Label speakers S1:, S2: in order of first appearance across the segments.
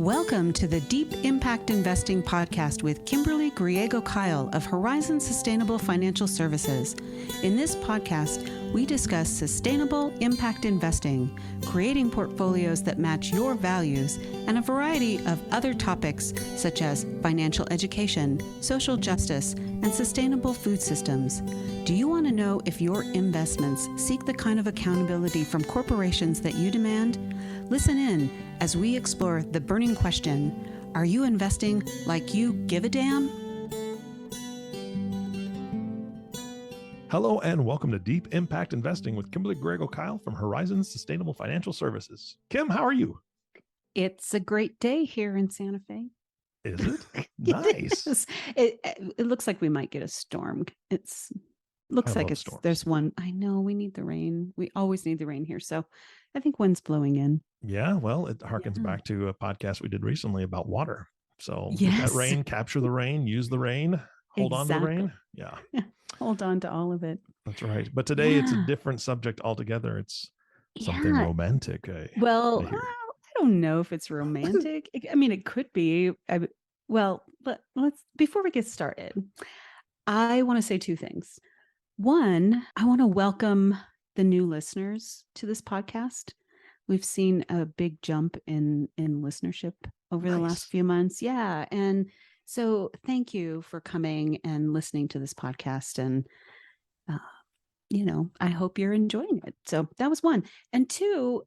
S1: Welcome to the Deep Impact Investing Podcast with Kimberly Griego-Kiel of Horizon Sustainable Financial Services. In this podcast, we discuss sustainable impact investing, creating portfolios that match your values, and a variety of other topics such as financial education, social justice, and sustainable food systems. Do you want to know if your investments seek the kind of accountability from corporations that you demand? Listen in as we explore the burning question, are you investing like you give a damn?
S2: Hello and welcome to Deep Impact Investing with Kimberly Griego-Kiel from Horizon Sustainable Financial Services. Kim, how are you?
S1: It's a great day here in Santa Fe.
S2: Is it? Nice.
S1: It looks like we might get a storm. There's one. I know we need the rain. We always need the rain here. So I think wind's blowing in.
S2: Yeah, well, it harkens back to a podcast we did recently about water. So
S1: yes.
S2: Get that rain, capture the rain, use the rain, hold on to the rain. Yeah.
S1: Hold on to all of it.
S2: That's right. But today it's a different subject altogether. It's something romantic. I
S1: don't know if it's romantic. It could be. But before we get started, I want to say two things. One, I want to welcome the new listeners to this podcast. We've seen a big jump in listenership over the last few months. Yeah. And so thank you for coming and listening to this podcast. And, I hope you're enjoying it. So that was one. And two,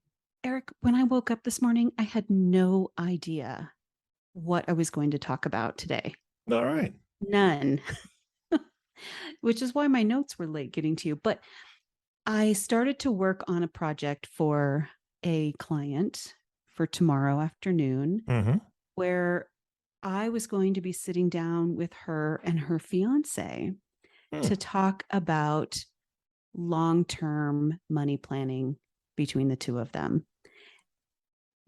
S1: Eric, when I woke up this morning, I had no idea what I was going to talk about today.
S2: All right.
S1: None. Which is why my notes were late getting to you. But I started to work on a project for a client for tomorrow afternoon, where I was going to be sitting down with her and her fiance to talk about long-term money planning between the two of them.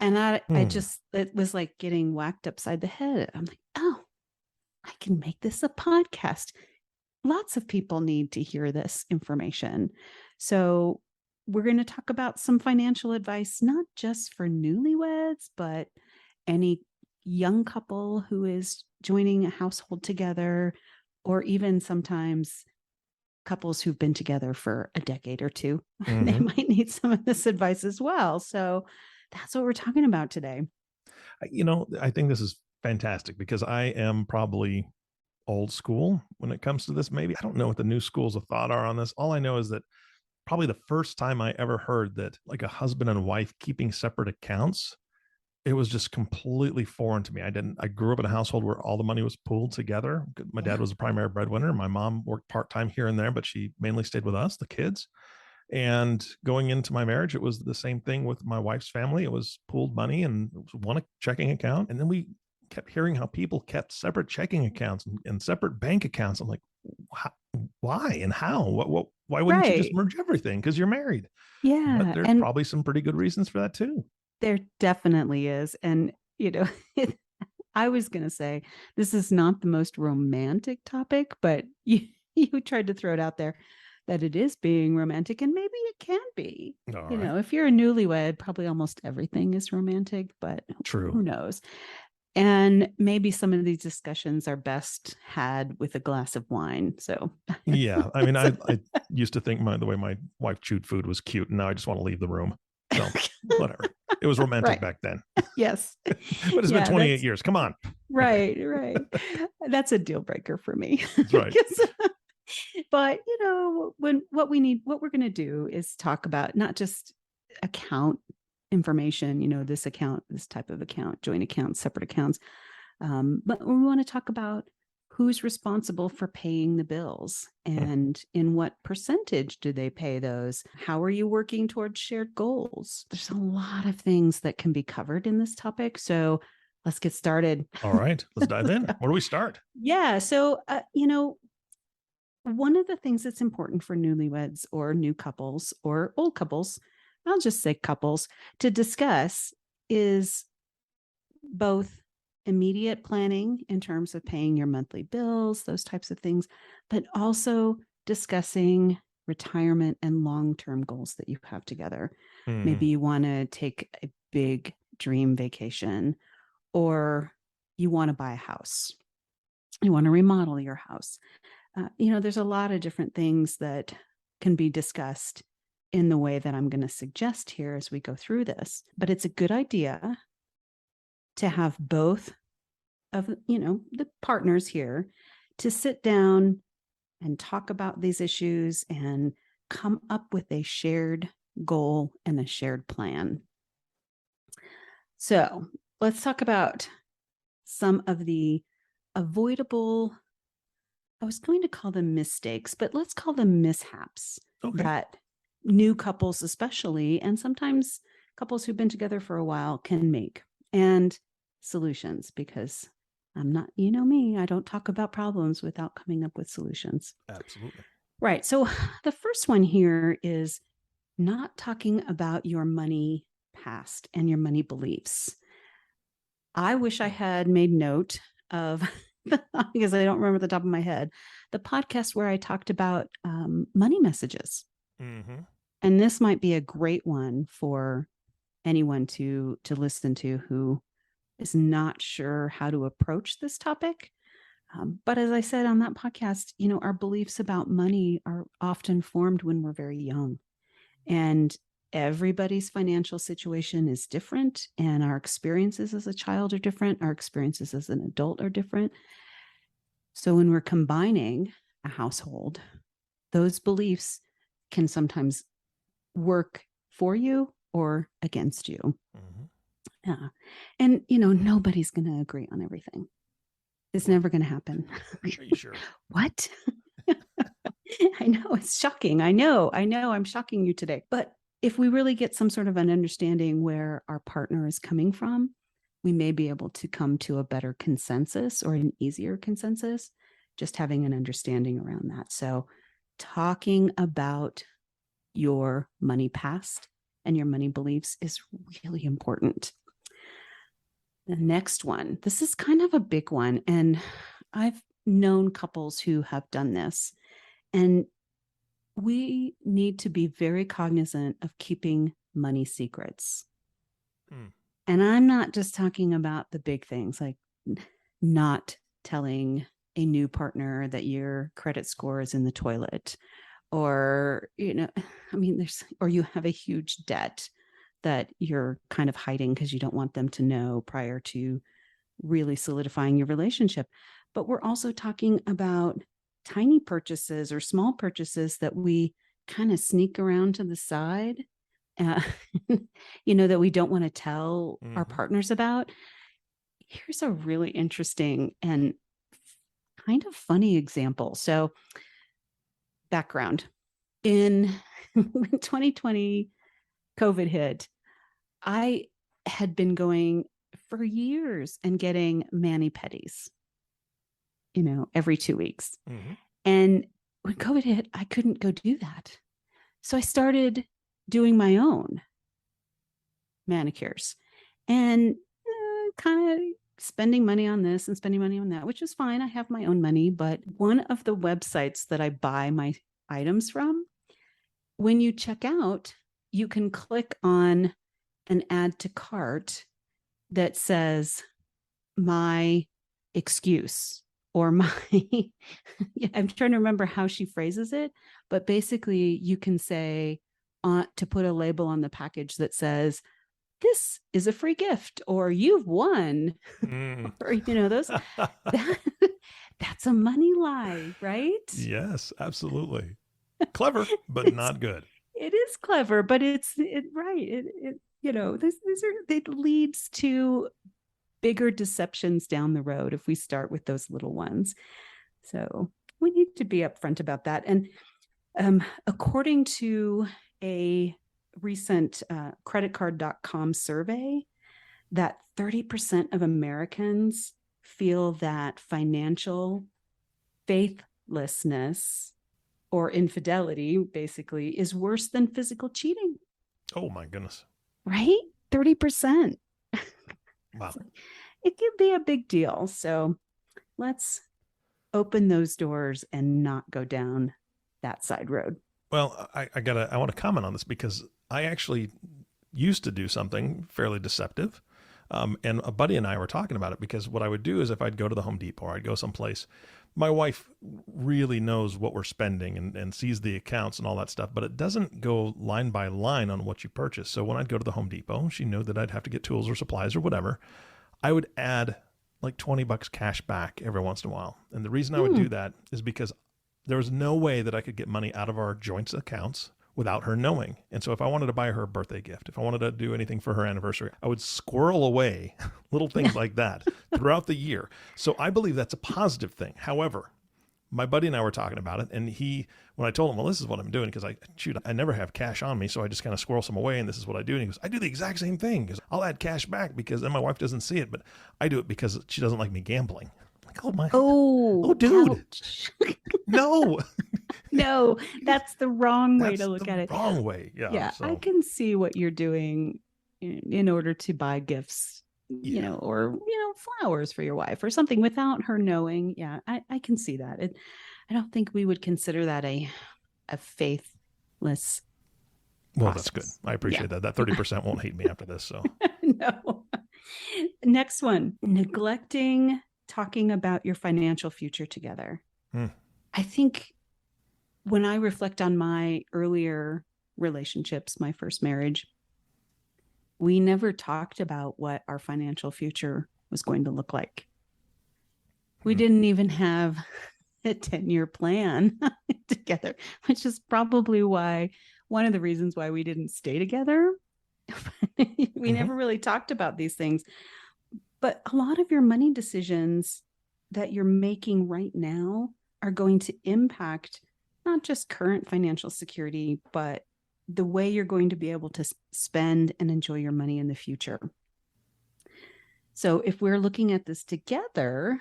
S1: And it was like getting whacked upside the head. I'm like, oh, I can make this a podcast. Lots of people need to hear this information. So we're going to talk about some financial advice, not just for newlyweds, but any young couple who is joining a household together, or even sometimes couples who've been together for a decade or two. They might need some of this advice as well. So that's what we're talking about today.
S2: I think this is fantastic because I am probably old school when it comes to this. Maybe I don't know what the new schools of thought are on this. All I know is that probably the first time I ever heard that like a husband and wife keeping separate accounts, it was just completely foreign to me. I grew up in a household where all the money was pooled together. My dad was a primary breadwinner. My mom worked part-time here and there, but she mainly stayed with us, the kids. And going into my marriage, it was the same thing with my wife's family. It was pooled money and one checking account. And then we kept hearing how people kept separate checking accounts and separate bank accounts. I'm like, why and how? Why wouldn't you just merge everything? Because you're married.
S1: Yeah.
S2: But there's probably some pretty good reasons for that too.
S1: There definitely is. And, I was going to say, this is not the most romantic topic, but you tried to throw it out there that it is being romantic, and maybe it can be. If you're a newlywed, probably almost everything is romantic, but
S2: true.
S1: Who knows? And maybe some of these discussions are best had with a glass of wine. So
S2: yeah, I used to think the way my wife chewed food was cute, and now I just want to leave the room. So whatever. It was romantic back then. Yes. But it's been 28 years. Come on.
S1: Right. That's a deal breaker for me.
S2: That's right.
S1: But what we're going to do is talk about not just account information, this account, this type of account, joint accounts, separate accounts. But we want to talk about who's responsible for paying the bills and in what percentage do they pay those? How are you working towards shared goals? There's a lot of things that can be covered in this topic. So let's get started.
S2: All right, let's dive in. Where do we start?
S1: Yeah. So, one of the things that's important for newlyweds or new couples or old couples, I'll just say couples, to discuss is both immediate planning in terms of paying your monthly bills, those types of things, but also discussing retirement and long-term goals that you have together. Maybe you want to take a big dream vacation, or you want to buy a house, you want to remodel your house. There's a lot of different things that can be discussed in the way that I'm going to suggest here as we go through this. But it's a good idea to have both of, the partners here to sit down and talk about these issues and come up with a shared goal and a shared plan. So let's talk about some of the avoidable, I was going to call them mistakes, but let's call them mishaps that new couples, especially, and sometimes couples who've been together for a while can make, and solutions, because I'm not, me, I don't talk about problems without coming up with solutions.
S2: Absolutely.
S1: Right. So the first one here is not talking about your money past and your money beliefs. I wish I had made note of, because I don't remember the top of my head, the podcast where I talked about money messages.
S2: Mm-hmm.
S1: And this might be a great one for anyone to listen to who is not sure how to approach this topic. But as I said on that podcast, our beliefs about money are often formed when we're very young. And everybody's financial situation is different, and our experiences as a child are different. Our experiences as an adult are different. So when we're combining a household, those beliefs can sometimes work for you or against you.
S2: Mm-hmm.
S1: Yeah. And, nobody's going to agree on everything. It's never going to happen.
S2: Are you sure?
S1: What? I know, it's shocking. I know I'm shocking you today. But if we really get some sort of an understanding where our partner is coming from, we may be able to come to a better consensus or an easier consensus, just having an understanding around that. So talking about your money past and your money beliefs is really important. The next one, this is kind of a big one, and I've known couples who have done this, and we need to be very cognizant of keeping money secrets. And I'm not just talking about the big things, like not telling a new partner that your credit score is in the toilet, or, or you have a huge debt that you're kind of hiding because you don't want them to know prior to really solidifying your relationship. But we're also talking about tiny purchases or small purchases that we kind of sneak around to the side, uh, that we don't want to tell our partners about. Here's a really interesting and kind of funny example. So, background. In when 2020 COVID hit, I had been going for years and getting mani-pedis, every 2 weeks.
S2: Mm-hmm.
S1: And when COVID hit, I couldn't go do that. So I started doing my own manicures and kind of spending money on this and spending money on that, which is fine. I have my own money. But one of the websites that I buy my items from, when you check out, you can click on an add to cart that says my excuse or my, I'm trying to remember how she phrases it, but basically you can say to put a label on the package that says, this is a free gift, or you've won, or, those, that's a money lie, right?
S2: Yes, absolutely. Clever, but not good.
S1: It is clever, but it's right. It leads to bigger deceptions down the road if we start with those little ones. So we need to be upfront about that. And according to a recent creditcard.com survey, that 30% of Americans feel that financial faithlessness or infidelity basically is worse than physical cheating.
S2: Oh my goodness.
S1: Right? 30%.
S2: Wow.
S1: It can be a big deal. So let's open those doors and not go down that side road.
S2: Well, I want to comment on this because I actually used to do something fairly deceptive. And a buddy and I were talking about it because what I would do is if I'd go to the Home Depot or I'd go someplace, my wife really knows what we're spending and sees the accounts and all that stuff, but it doesn't go line by line on what you purchase. So when I'd go to the Home Depot, she knew that I'd have to get tools or supplies or whatever. I would add like $20 cash back every once in a while. And the reason I would do that is because there was no way that I could get money out of our joint accounts without her knowing. And so if I wanted to buy her a birthday gift, if I wanted to do anything for her anniversary, I would squirrel away little things like that throughout the year. So I believe that's a positive thing. However, my buddy and I were talking about it, and when I told him, well, this is what I'm doing, because I never have cash on me, so I just kind of squirrel some away, and this is what I do. And he goes, I do the exact same thing, because I'll add cash back, because then my wife doesn't see it, but I do it because she doesn't like me gambling. I'm like, oh, dude, no.
S1: No, that's the wrong way to look at it.
S2: Wrong way. Yeah.
S1: Yeah. So I can see what you're doing in order to buy gifts, or, flowers for your wife or something without her knowing. Yeah. I can see that. I don't think we would consider that a faithless.
S2: Well, process. That's good. I appreciate that. That 30% won't hate me after this. So
S1: no. Next one, neglecting talking about your financial future together. I think when I reflect on my earlier relationships, my first marriage, we never talked about what our financial future was going to look like. We didn't even have a 10-year plan together, which is probably one of the reasons why we didn't stay together. We never really talked about these things. But a lot of your money decisions that you're making right now are going to impact not just current financial security, but the way you're going to be able to spend and enjoy your money in the future. So if we're looking at this together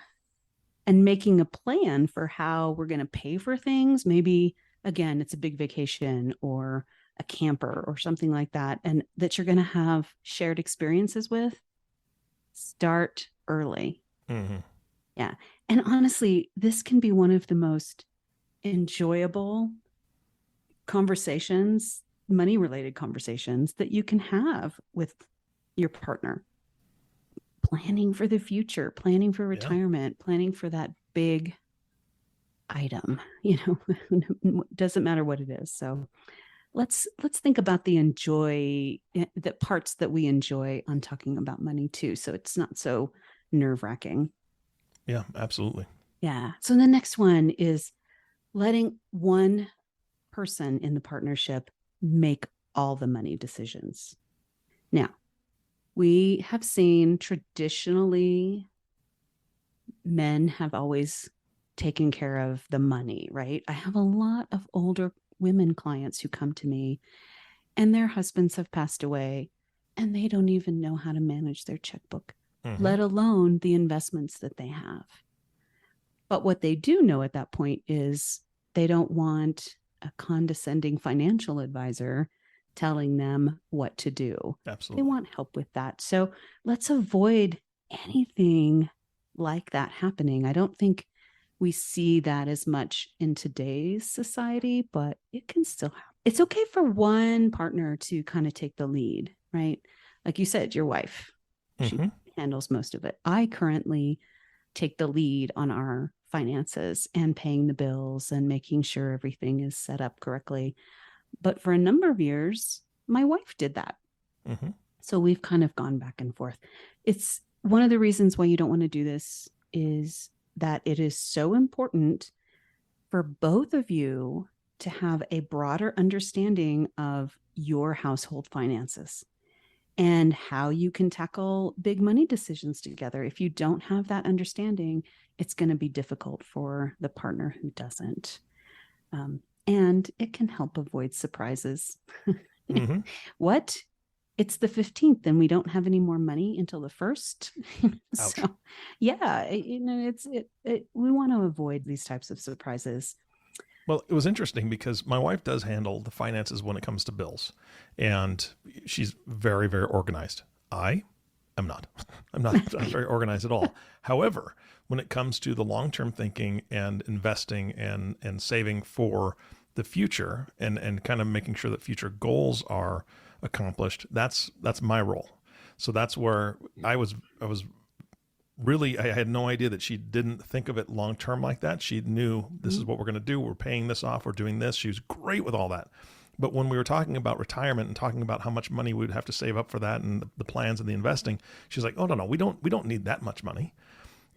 S1: and making a plan for how we're going to pay for things, maybe, again, it's a big vacation or a camper or something like that, and that you're going to have shared experiences with, start early. Yeah. And honestly, this can be one of the most enjoyable conversations, money-related conversations that you can have with your partner. Planning for the future, planning for retirement, planning for that big item, doesn't matter what it is. So let's think about the parts that we enjoy on talking about money too. So it's not so nerve-wracking.
S2: Yeah, absolutely.
S1: Yeah. So the next one is letting one person in the partnership make all the money decisions. Now, we have seen traditionally men have always taken care of the money, right? I have a lot of older women clients who come to me and their husbands have passed away and they don't even know how to manage their checkbook, let alone the investments that they have. But what they do know at that point is they don't want a condescending financial advisor telling them what to do.
S2: Absolutely.
S1: They want help with that. So let's avoid anything like that happening. I don't think we see that as much in today's society, but it can still happen. It's okay for one partner to kind of take the lead, right? Like you said, your wife, she handles most of it. I currently take the lead on our finances and paying the bills and making sure everything is set up correctly. But for a number of years, my wife did that. So we've kind of gone back and forth. It's one of the reasons why you don't want to do this is that it is so important for both of you to have a broader understanding of your household finances and how you can tackle big money decisions together. If you don't have that understanding, it's going to be difficult for the partner who doesn't. And it can help avoid surprises. What? It's the 15th and we don't have any more money until the 1st. So yeah, we want to avoid these types of surprises.
S2: Well, it was interesting because my wife does handle the finances when it comes to bills, and she's very, very organized. I am not. I'm not very organized at all. However, when it comes to the long-term thinking and investing and saving for the future and kind of making sure that future goals are accomplished, that's my role. So that's where I was really, I had no idea that she didn't think of it long term like that. She knew this is
S1: Mhm.
S2: what we're going to do. We're paying this off. We're doing this. She was great with all that. But when we were talking about retirement and talking about how much money we would have to save up for that and the plans and the investing, she's like, "Oh no, we don't need that much money."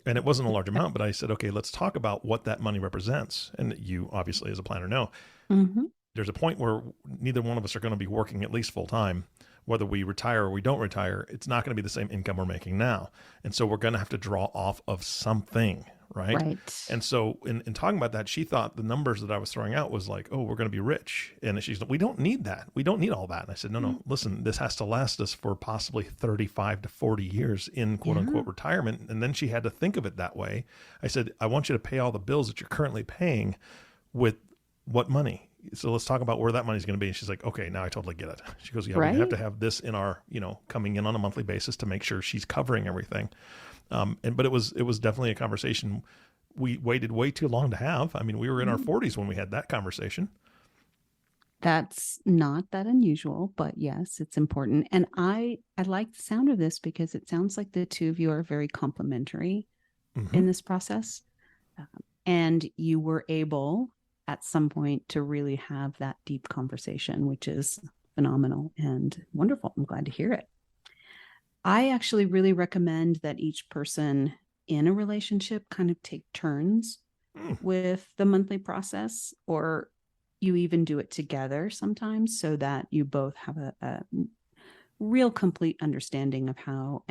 S2: And it wasn't a large amount, but I said, "Okay, let's talk about what that money represents." And you obviously, as a planner, know
S1: Mhm.
S2: there's a point where neither one of us are going to be working at least full time. Whether we retire or we don't retire, it's not going to be the same income we're making now. And so we're going to have to draw off of something, right?
S1: Right.
S2: And so in talking about that, she thought the numbers that I was throwing out was like, oh, we're going to be rich. And she's like, we don't need that. We don't need all that. And I said, no,
S1: Mm.
S2: no, listen, this has to last us for possibly 35 to 40 years in quote
S1: Yeah.
S2: unquote retirement. And then she had to think of it that way. I said, I want you to pay all the bills that you're currently paying with what money? So let's talk about where that money's going to be. And she's like, okay, now I totally get it. She goes, yeah, we have
S1: Right.
S2: to have this in our, coming in on a monthly basis to make sure she's covering everything. But it was definitely a conversation we waited way too long to have. I mean, we were in our
S1: Mm.
S2: 40s when we had that conversation.
S1: That's not that unusual, but yes, it's important. And I like the sound of this because it sounds like the two of you are very complementary
S2: Mm-hmm.
S1: in this process. Um, and you were able at some point to really have that deep conversation, which is phenomenal and wonderful. I'm glad to hear it. I actually really recommend that each person in a relationship kind of take turns
S2: Mm.
S1: with the monthly process, or you even do it together sometimes so that you both have a real complete understanding of how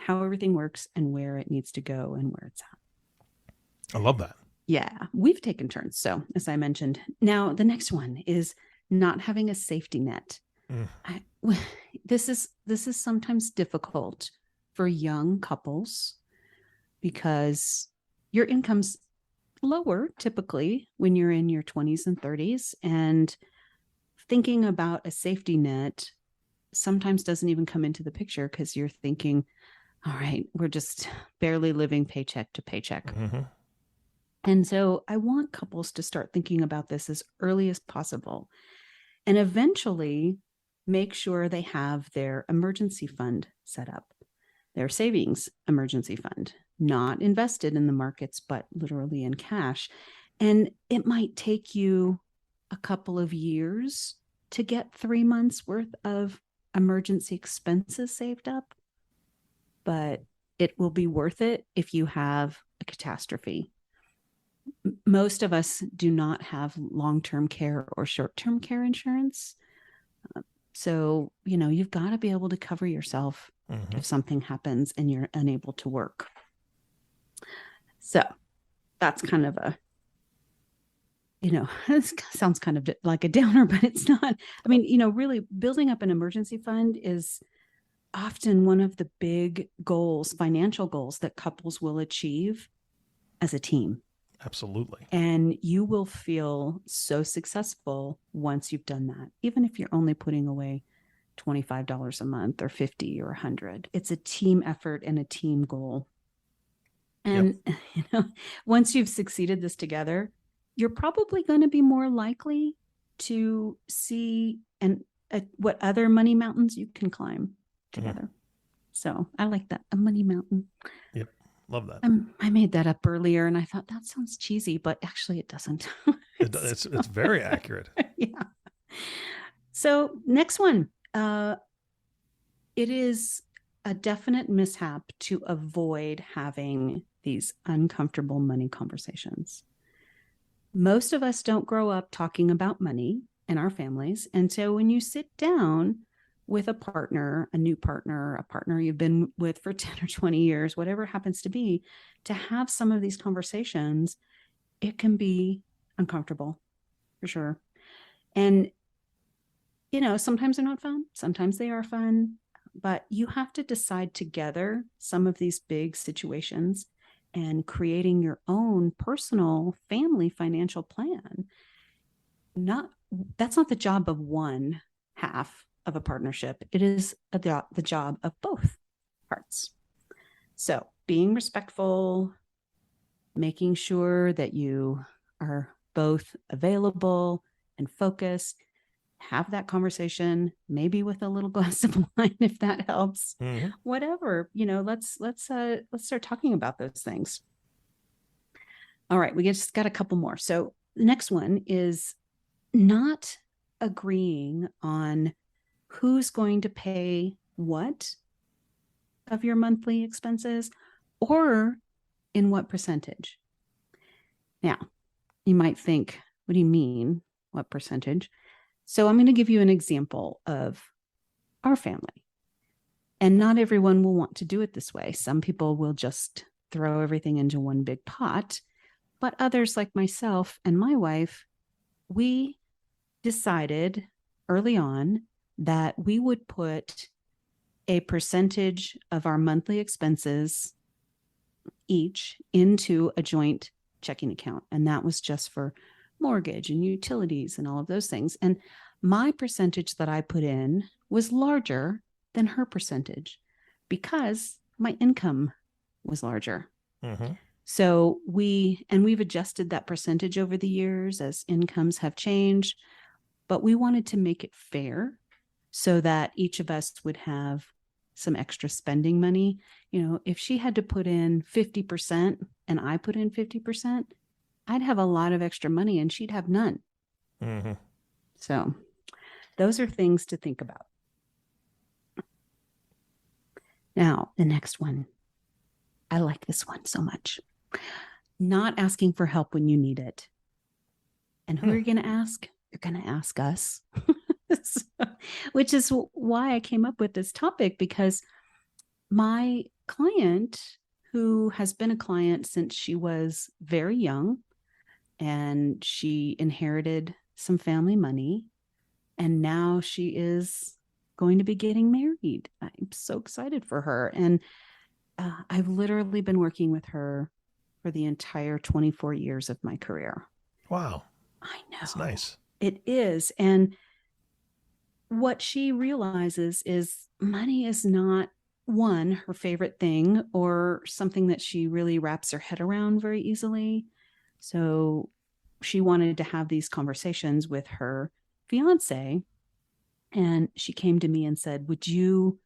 S1: everything works and where it needs to go and where it's at.
S2: I love that.
S1: Yeah, we've taken turns. So, as I mentioned, now the next one is not having a safety net.
S2: Mm.
S1: I, this is sometimes difficult for young couples because your income's lower typically when you're in your 20s and 30s, and thinking about a safety net sometimes doesn't even come into the picture because you're thinking, all right, we're just barely living paycheck to paycheck.
S2: Mm-hmm.
S1: And so I want couples to start thinking about this as early as possible and eventually make sure they have their emergency fund set up, their savings emergency fund, not invested in the markets, but literally in cash. And it might take you a couple of years to get 3 months worth of emergency expenses saved up, but it will be worth it if you have a catastrophe. Most of us do not have long-term care or short-term care insurance. So, you've got to be able to cover yourself
S2: Mm-hmm.
S1: if something happens and you're unable to work. So that's kind of it sounds kind of like a downer, but it's not. I mean, really building up an emergency fund is often one of the big goals, financial goals that couples will achieve as a team.
S2: Absolutely.
S1: And you will feel so successful once you've done that, even if you're only putting away $25 a month or 50 or 100. It's a team effort and a team goal.
S2: Yep.
S1: And once you've succeeded this together, you're probably going to be more likely to see what other money mountains you can climb together.
S2: Mm-hmm.
S1: So I like that, a money mountain.
S2: Yep. Love that.
S1: I made that up earlier and I thought that sounds cheesy, but actually it doesn't.
S2: It's very accurate.
S1: Yeah. So next one, it is a definite mishap to avoid having these uncomfortable money conversations. Most of us don't grow up talking about money in our families. And so when you sit down with a partner, a new partner, a partner you've been with for 10 or 20 years, whatever it happens to be, to have some of these conversations, it can be uncomfortable for sure. And, sometimes they're not fun, sometimes they are fun, but you have to decide together some of these big situations and creating your own personal family financial plan. Not That's not the job of one half of a partnership. It is the job of both parts. So being respectful, making sure that you are both available and focused, have that conversation, maybe with a little glass of wine, if that helps.
S2: Mm-hmm.
S1: Whatever, let's start talking about those things. All right, we just got a couple more. So the next one is not agreeing on who's going to pay what of your monthly expenses or in what percentage. Now, you might think, what do you mean? What percentage? So I'm going to give you an example of our family. And not everyone will want to do it this way. Some people will just throw everything into one big pot, but others, like myself and my wife, we decided early on that we would put a percentage of our monthly expenses each into a joint checking account. And that was just for mortgage and utilities and all of those things. And my percentage that I put in was larger than her percentage because my income was larger.
S2: Mm-hmm.
S1: So we've adjusted that percentage over the years as incomes have changed, but we wanted to make it fair so that each of us would have some extra spending money. If she had to put in 50% and I put in 50%, I'd have a lot of extra money and she'd have none.
S2: Mm-hmm.
S1: So those are things to think about. Now, the next one. I like this one so much. Not asking for help when you need it. And who are you going to ask? You're going to ask us. So, which is why I came up with this topic, because my client, who has been a client since she was very young, and she inherited some family money, and now she is going to be getting married. I'm so excited for her. And I've literally been working with her for the entire 24 years of my career.
S2: Wow.
S1: I know.
S2: That's nice.
S1: It is. And what she realizes is money is not, one, her favorite thing or something that she really wraps her head around very easily. So she wanted to have these conversations with her fiance. And she came to me and said, would you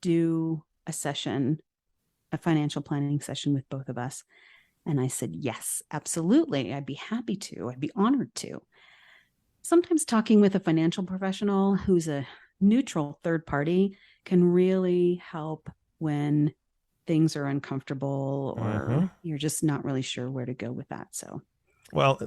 S1: do a financial planning session with both of us? And I said, yes, absolutely. I'd be happy to. I'd be honored to. Sometimes talking with a financial professional who's a neutral third party can really help when things are uncomfortable or you're just not really sure where to go with that. So,
S2: well,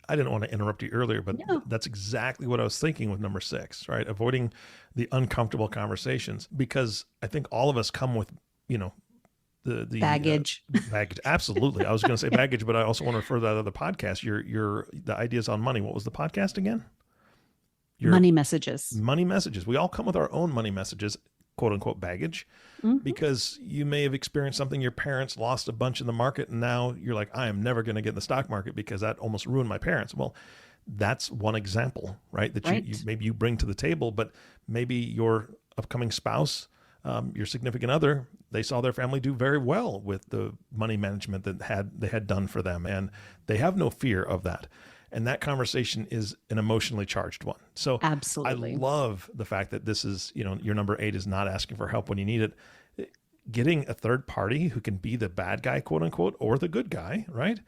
S2: I didn't want to interrupt you earlier, but
S1: no.
S2: That's exactly what I was thinking with number 6, right? Avoiding the uncomfortable conversations, because I think all of us come with, the
S1: baggage.
S2: Baggage. Absolutely. I was going to say baggage, but I also want to refer to that other podcast. The ideas on money. What was the podcast again?
S1: Money messages.
S2: Money messages. We all come with our own money messages, quote unquote baggage, because you may have experienced something. Your parents lost a bunch in the market, and now you're like, I am never going to get in the stock market because that almost ruined my parents. Well, that's one example, right? That
S1: right.
S2: you maybe you bring to the table, but maybe your upcoming spouse, your significant other, they saw their family do very well with the money management that they had done for them, and they have no fear of that. And that conversation is an emotionally charged one. So
S1: absolutely,
S2: I love the fact that this is, your number 8 is not asking for help when you need it. Getting a third party who can be the bad guy, quote unquote, or the good guy, right?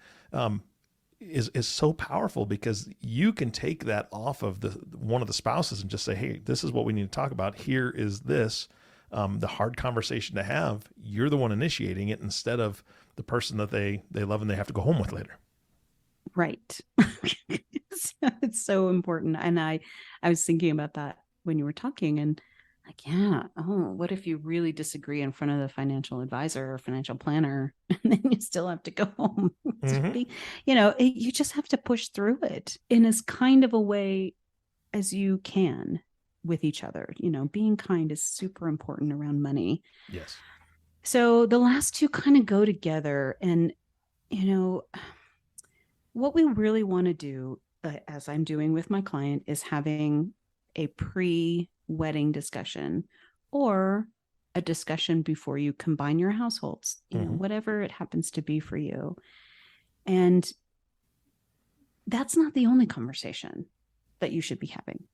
S2: Is so powerful, because you can take that off of one of the spouses and just say, hey, this is what we need to talk about. Here is this. The hard conversation to have. You're the one initiating it instead of the person that they love and they have to go home with later.
S1: Right. It's so important. And I was thinking about that when you were talking, and like, yeah, what if you really disagree in front of the financial advisor or financial planner, and then you still have to go home? You just have to push through it in as kind of a way as you can with each other. Being kind is super important around money.
S2: Yes.
S1: So the last two kind of go together. And, what we really want to do, as I'm doing with my client, is having a pre-wedding discussion or a discussion before you combine your households, whatever it happens to be for you. And that's not the only conversation that you should be having.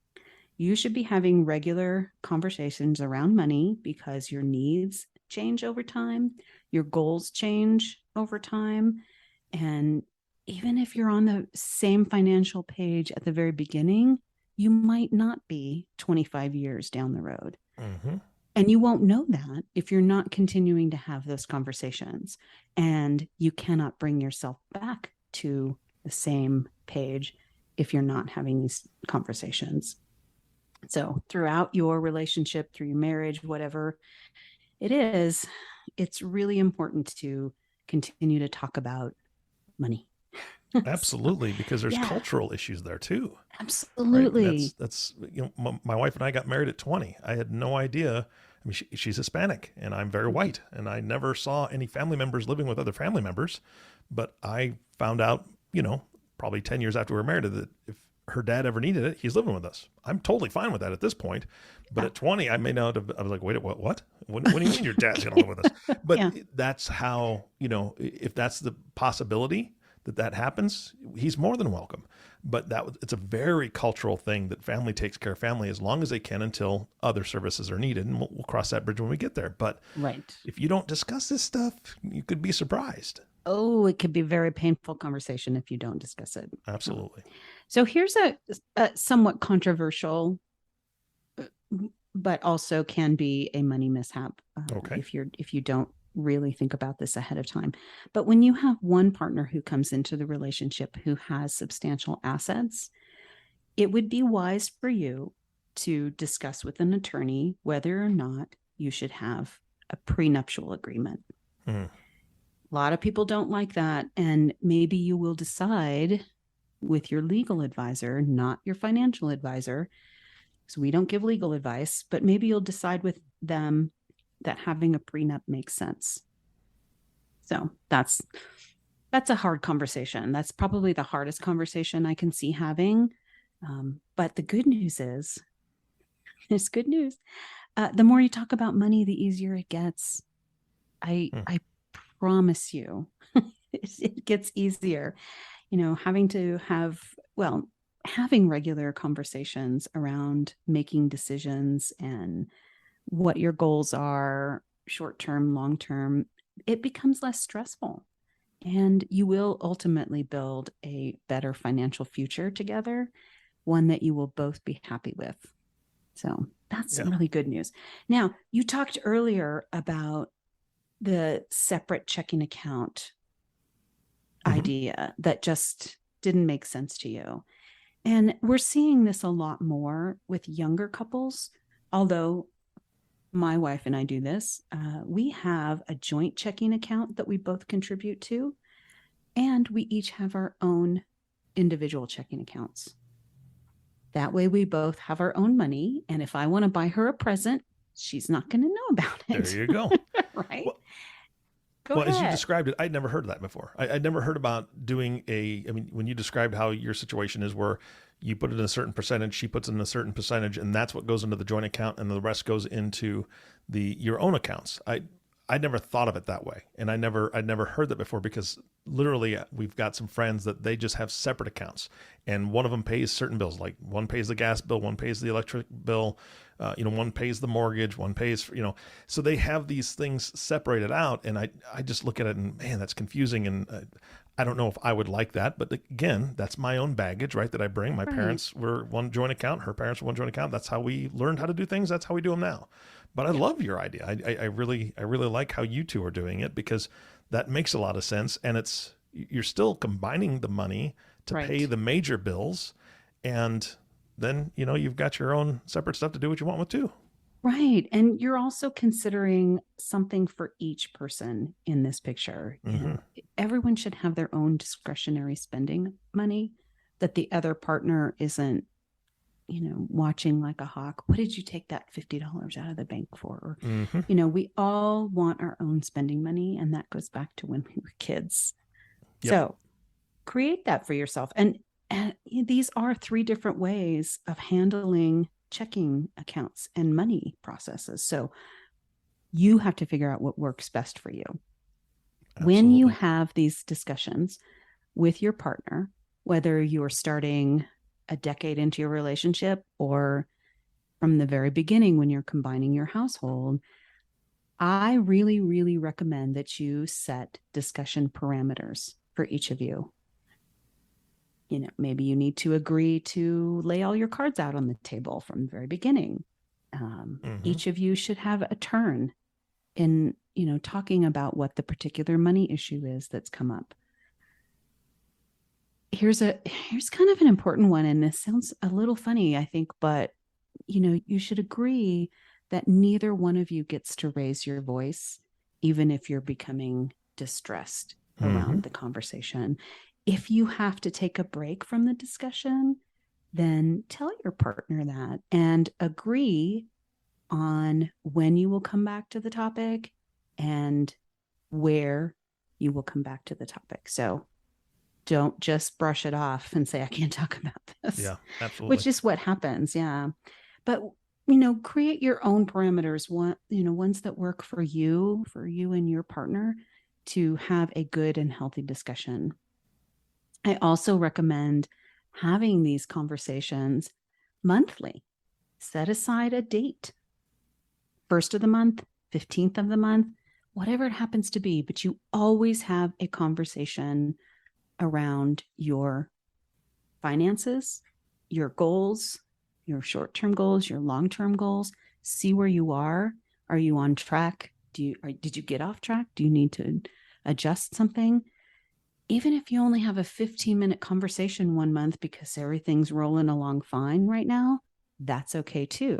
S1: You should be having regular conversations around money because your needs change over time, your goals change over time. And even if you're on the same financial page at the very beginning, you might not be 25 years down the road.
S2: Mm-hmm.
S1: And you won't know that if you're not continuing to have those conversations. And you cannot bring yourself back to the same page if you're not having these conversations. So, throughout your relationship, through your marriage, whatever it is, it's really important to continue to talk about money. So,
S2: Absolutely, because there's
S1: yeah,
S2: cultural issues there too, right? And
S1: absolutely.
S2: that's my wife and I got married at 20. I had no idea. I mean, she's Hispanic and I'm very white, and I never saw any family members living with other family members. But I found out, probably 10 years after we were married, that if her dad ever needed it, he's living with us. I'm totally fine with that at this point. But
S1: Yeah.
S2: at 20, I may not have, I was like, wait, what? What do you mean your dad's going to live with us? But
S1: Yeah.
S2: that's how, if that's the possibility that happens, he's more than welcome. But it's a very cultural thing that family takes care of family as long as they can until other services are needed. And we'll cross that bridge when we get there. But
S1: Right.
S2: if you don't discuss this stuff, you could be surprised.
S1: Oh, it could be a very painful conversation if you don't discuss it.
S2: Absolutely.
S1: So here's a somewhat controversial, but also can be a money mishap
S2: Okay.
S1: if you don't really think about this ahead of time. But when you have one partner who comes into the relationship who has substantial assets, it would be wise for you to discuss with an attorney whether or not you should have a prenuptial agreement.
S2: Hmm.
S1: A lot of people don't like that. And maybe you will decide with your legal advisor, not your financial advisor. So we don't give legal advice, but maybe you'll decide with them that having a prenup makes sense. So that's a hard conversation. That's probably the hardest conversation I can see having. But the good news is, it's good news. The more you talk about money, the easier it gets.
S2: Hmm.
S1: I promise you, it gets easier. Having to have, well, having regular conversations around making decisions and what your goals are, short term, long term, it becomes less stressful. And you will ultimately build a better financial future together, one that you will both be happy with. So that's
S2: Yeah.
S1: really good news. Now, you talked earlier about the separate checking account
S2: Mm-hmm.
S1: idea that just didn't make sense to you. And we're seeing this a lot more with younger couples, although my wife and I do this. We have a joint checking account that we both contribute to, and we each have our own individual checking accounts. That way, we both have our own money. And if I want to buy her a present, she's not going to know about
S2: There
S1: it.
S2: you go.
S1: Right?
S2: Well,
S1: Go
S2: Well, as you
S1: ahead.
S2: described it, I'd never heard of that before. I'd never heard about doing I mean, when you described how your situation is where you put in a certain percentage, she puts in a certain percentage, and that's what goes into the joint account, and the rest goes into your own accounts. I never thought of it that way, and I'd never heard that before because literally we've got some friends that they just have separate accounts, and one of them pays certain bills, like one pays the gas bill, one pays the electric bill, one pays the mortgage, one pays for, so they have these things separated out, and I just look at it and man, that's confusing, and I don't know if I would like that, but again, that's my own baggage, right? That I bring. My
S1: Right.
S2: parents were one joint account, her parents were one joint account. That's how we learned how to do things. That's how we do them now. But I
S1: Yeah.
S2: love your idea. I really like how you two are doing it because that makes a lot of sense, and you're still combining the money to pay
S1: Right.
S2: the major bills, and then you've got your own separate stuff to do what you want with too.
S1: Right. And you're also considering something for each person in this picture.
S2: Mm-hmm.
S1: Everyone should have their own discretionary spending money that the other partner isn't, watching like a hawk. What did you take that $50 out of the bank for? Or,
S2: Mm-hmm.
S1: we all want our own spending money. And that goes back to when we were kids.
S2: Yep.
S1: So create that for yourself. And these are three different ways of handling checking accounts and money processes. So you have to figure out what works best for you. When you
S2: Absolutely.
S1: have these discussions with your partner, whether you're starting a decade into your relationship or from the very beginning when you're combining your household, I really, really recommend that you set discussion parameters for each of you. Maybe you need to agree to lay all your cards out on the table from the very beginning. Each of you should have a turn in, talking about what the particular money issue is that's come up. Here's kind of an important one, and this sounds a little funny, I think, but you should agree that neither one of you gets to raise your voice, even if you're becoming distressed around the conversation. If you have to take a break from the discussion, then tell your partner that and agree on when you will come back to the topic and where you will come back to the topic. So don't just brush it off and say, I can't talk about this.
S2: Yeah, absolutely.
S1: Which is what happens. Yeah. But, create your own parameters, ones that work for you and your partner to have a good and healthy discussion. I also recommend having these conversations monthly. Set aside a date, 1st of the month, 15th of the month, whatever it happens to be, but you always have a conversation around your finances, your goals, your short-term goals, your long-term goals. See where you are. Are you on track? Did you get off track? Do you need to adjust something? Even if you only have a 15-minute conversation one month because everything's rolling along fine right now, that's okay too.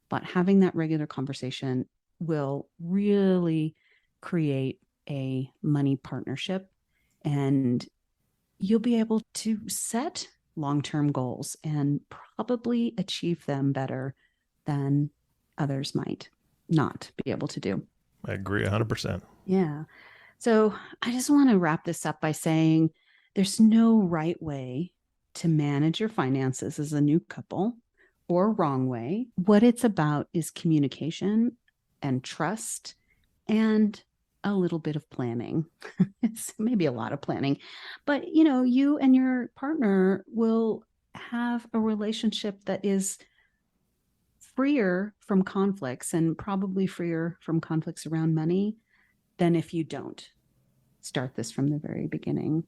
S1: But having that regular conversation will really create a money partnership, and you'll be able to set long-term goals and probably achieve them better than others might not be able to do.
S2: I agree 100%.
S1: Yeah. So I just want to wrap this up by saying there's no right way to manage your finances as a new couple or wrong way. What it's about is communication and trust and a little bit of planning. It's maybe a lot of planning, but you and your partner will have a relationship that is freer from conflicts, and probably freer from conflicts around money than if you don't start this from the very beginning.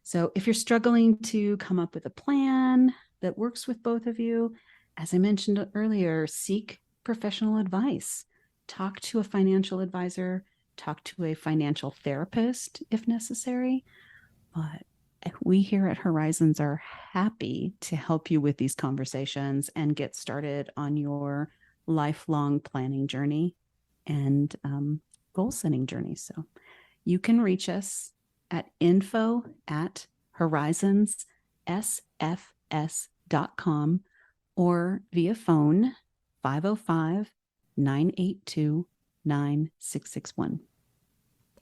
S1: So if you're struggling to come up with a plan that works with both of you, as I mentioned earlier, seek professional advice. Talk to a financial advisor, talk to a financial therapist if necessary. But we here at Horizons are happy to help you with these conversations and get started on your lifelong planning journey and goal setting journey. So you can reach us at info@horizonssfs.com or via phone 505-982-9661.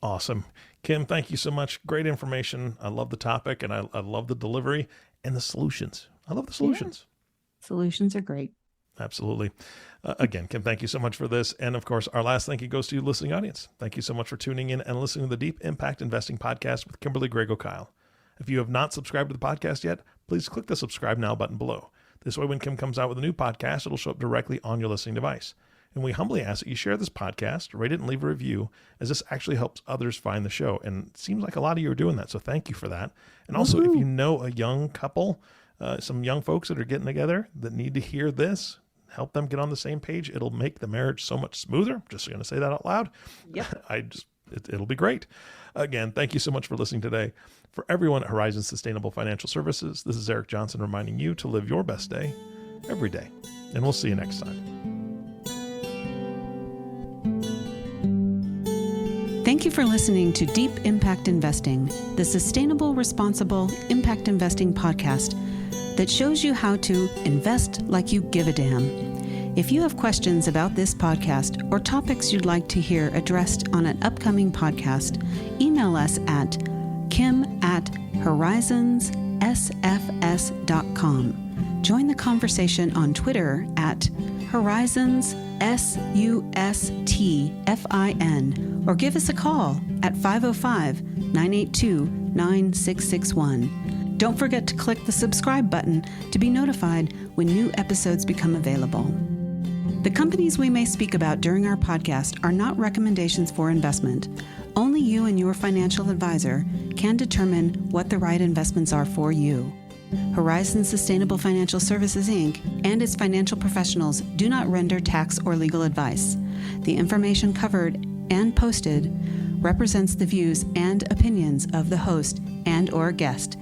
S2: Awesome. Kim, thank you so much. Great information. I love the topic, and I love the delivery and the solutions. I love the solutions.
S1: Yeah. Solutions are great.
S2: Absolutely. Again, Kim, thank you so much for this. And of course, our last thank you goes to you, listening audience. Thank you so much for tuning in and listening to the Deep Impact Investing Podcast with Kimberly Griego-Kiel. If you have not subscribed to the podcast yet, please click the subscribe now button below. This way, when Kim comes out with a new podcast, it'll show up directly on your listening device. And we humbly ask that you share this podcast, rate it, and leave a review, as this actually helps others find the show. And it seems like a lot of you are doing that, so thank you for that. And also, if you know a young couple, some young folks that are getting together that need to hear this, help them get on the same page. It'll make the marriage so much smoother. I'm just going to say that out loud.
S1: Yep.
S2: It'll be great. Again, thank you so much for listening today. For everyone at Horizon Sustainable Financial Services, this is Eric Johnson reminding you to live your best day every day. And we'll see you next time.
S1: Thank you for listening to Deep Impact Investing, the sustainable, responsible impact investing podcast that shows you how to invest like you give a damn. If you have questions about this podcast or topics you'd like to hear addressed on an upcoming podcast, email us at kim@horizonssfs.com. Join the conversation on Twitter at HorizonsSUSTFIN, or give us a call at 505-982-9661. Don't forget to click the subscribe button to be notified when new episodes become available. The companies we may speak about during our podcast are not recommendations for investment. Only you and your financial advisor can determine what the right investments are for you. Horizon Sustainable Financial Services, Inc. and its financial professionals do not render tax or legal advice. The information covered and posted represents the views and opinions of the host and/or guest,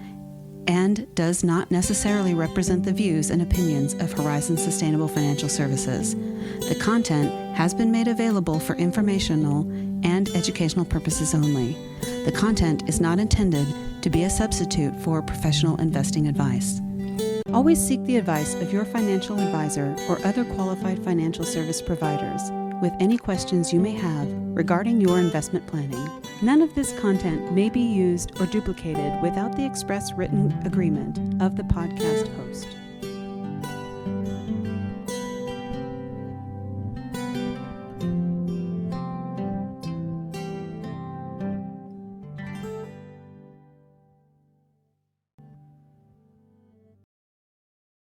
S1: and does not necessarily represent the views and opinions of Horizon Sustainable Financial Services. The content has been made available for informational and educational purposes only. The content is not intended to be a substitute for professional investing advice. Always seek the advice of your financial advisor or other qualified financial service providers with any questions you may have regarding your investment planning. None of this content may be used or duplicated without the express written agreement of the podcast host.